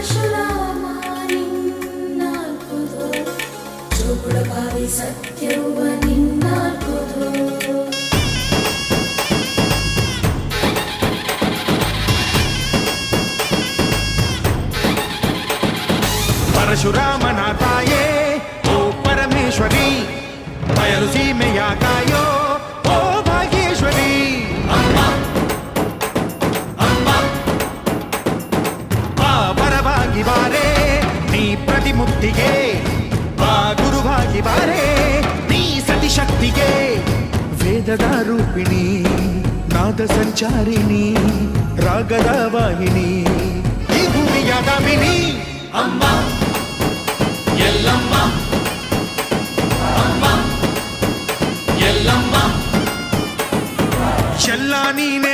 ಪರಶುರಾಮ ನಿನ್ನಾಲ್ಕುದು ಜೋಗುಳಬಾವಿ ಸತ್ಯವ್ವ ನಿನ್ನಾಲ್ಕುದು ಪರಶುರಾಮನ ತಾಯೇ ಓ ಪರಮೇಶ್ವರಿ ಬಯಲು ಸೀಮೆಯ ಕಾಯೋ ಓ ಭಾಗ್ಯೇಶ್ವರಿ ಅಮ್ಮ ಅಮ್ಮ ಬಾ ಪರವಾಗಿ ಬಾರೆ ನೀ ಪ್ರತಿಮುಕ್ತಿಗೆ ಬಾ ಗುರುವಾಗಿ ಬಾರೆ ನೀ ಸತಿಶಕ್ತಿಗೆ ವೇದದ ರೂಪಿಣಿ ನಾದ ಸಂಚಾರಿಣಿ ರಾಗದ ವಾಹಿನಿ ಈ ಭೂಮಿಯ ದಾಮಿನಿ ಅಮ್ಮ ಎಲ್ಲಮ್ಮ ಅಮ್ಮ ಎಲ್ಲಮ್ಮ ಎಲ್ಲ ನೀನೆ